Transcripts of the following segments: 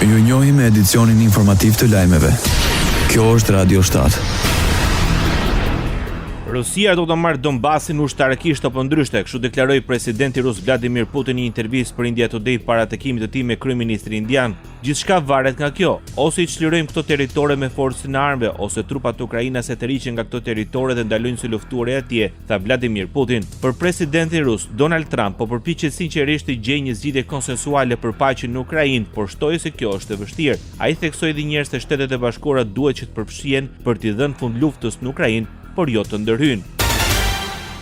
Ju njohim me edicionin informativ të lajmeve. Kjo është Radio 7. Rusia do të marrë Donbasin ushtarakisht apo ndryshe, kështu deklaroi presidenti rus Vladimir Putin në një intervistë për India Today para takimit të tij me kryeministrin indian. Gjithçka varet nga kjo, ose i çlirojmë këto territore me forcën e armëve, ose trupat ukrainase të riqen nga këto territore dhe ndalojnë së luftuari atje, tha Vladimir Putin. Për presidentin rus Donald Trump po përpiqet sinqerisht të gjejë një zgjidhje konsensuale për paqen në Ukrainë, por shtoi se kjo është e vështirë. Ai theksoi edhe një herë se Shtetet e Bashkuara duhet që të përfshihen për t'i dhënë fund luftës në Ukrainë, por jo të ndërhyjnë.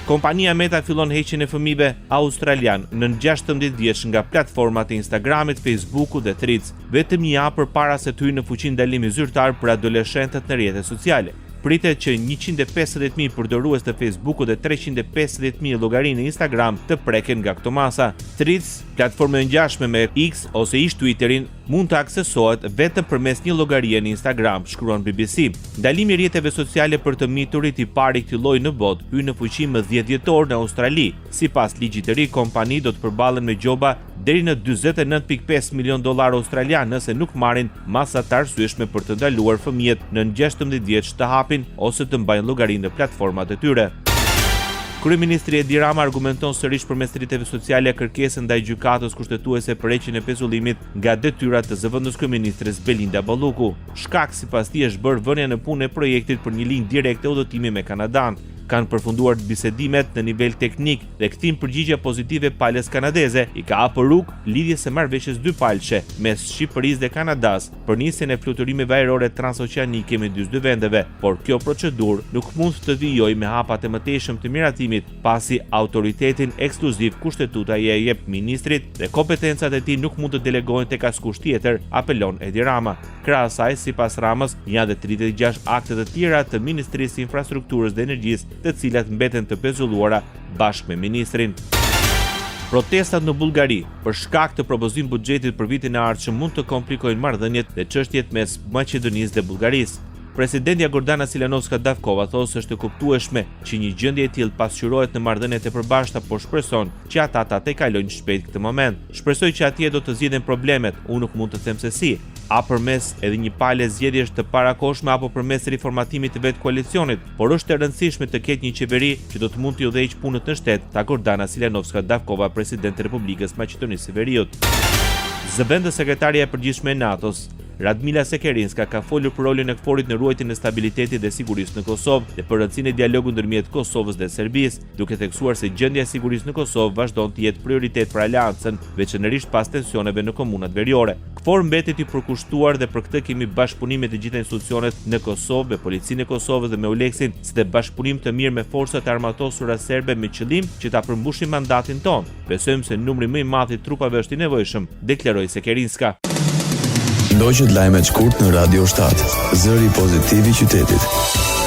Kompania Meta fillon heqjen e fëmijëve australian në 16 vjeç nga platformat e Instagramit, Facebooku dhe Threads, vetëm një javë përpara se të hyjë në fuqi ndalimi zyrtar për adoleshentët në rrjetet sociale. Pritet që 150.000 përdorues të Facebookut dhe 350.000 llogari në Instagram të preken nga këto masa. Threads, platforma e ngjashme me X ose ish Twitterin, mund të aksesohet vetëm përmes një llogarie në Instagram, shkruan BBC. Ndalimi i rrjeteve sociale për të miturit i pari këtij lloji në botë hyn në fuqi më 10 dhjetor në Australi. Sipas ligjit të ri, kompani do të përballen me gjoba deri në $49.5 milion australian nëse nuk marrin masa të arsyeshme për të ndaluar fëmijët në 16 vjeç të hapin ose të mbajnë llogarinë në platformat e tyre. Kryeministri Edi Rama argumenton sërish përmes rrjeteve sociale kërkesën ndaj gjykatës kushtetuese për heqjen e pezullimit nga detyrat të zëvendës kryeministres Belinda Bolluku. Shkak sipas tij është bërë vënia në punë e projektit për një linjë direkte udhëtimi me Kanadan. Kanë përfunduar bisedimet në nivel teknik dhe kthim përgjigje pozitive palës kanadeze i ka hapur rrugë lidhjes së marrëveshjes dypalçe mes Shqipërisë dhe Kanadas për nisjen e fluturimeve ajrore transoqeanike me dy vendeve, por kjo procedurë nuk mund të vijojë me hapat e mëtejshëm të miratimit, pasi autoritetin ekskluziv kushtetuta i jep ministrit dhe kompetencat e tij nuk mund të delegohen tek askush tjetër, apelon Edi Rama. Krahas asaj, sipas Ramës, janë edhe 36 akte të tjera të Ministrisë së Infrastrukturës dhe Energjisë, të cilat mbeten të pezulluara bashkë me ministrin. Protestat në Bullgari për shkak të propozimit buxhetit për vitin e ardhshëm mund të komplikojnë marrëdhëniet dhe çështjet mes Maqedonisë dhe Bullgarisë. Presidentja Gordana Silanovska-Davkova thosë se është e kuptueshme që një gjendje e tillë pasqyrohet në marrëdhëniet e përbashkëta, por shpreson që ata ta tejkalojnë shpejt këtë moment. Shpresoj që atje do të zgjidhen problemet, unë nuk mund të them se si, a përmes edhe një palë zgjedhjesh të parakohshme apo përmes riformatimit të vetë koalicionit, por është e rëndësishme të ketë një qeveri që do të mund të udhëheqë punët në shtet, tha Gordana Silanovska-Davkova, presidente e Republikës Maqedonisë së Veriut. Zëvendës sekretaria e përgjithshme e NATO-s, Radmila Sekerinska, ka folur për rolin e KFOR-it në ruajtjen e stabilitetit dhe sigurisë në Kosovë dhe për rëndësinë e dialogut ndërmjet Kosovës dhe Serbisë, duke theksuar se gjendja e sigurisë në Kosovë vazhdon të jetë prioritet për aleancën, veçanërisht pas tensioneve në komunat veriore. KFOR mbetet i përkushtuar dhe për këtë kemi bashkëpunim me të gjitha institucionet në Kosovë, me policinë e Kosovës dhe me ULEX-in, si dhe bashkëpunim të mirë me forcat e armatosura serbe me qëllim që ta përmbushim mandatin ton. Besojmë se numri më i madh i trupave është i nevojshëm, deklaroi Sekerinska. Ndoqët lajmet shkurt në Radio 7, zëri pozitiv i qytetit.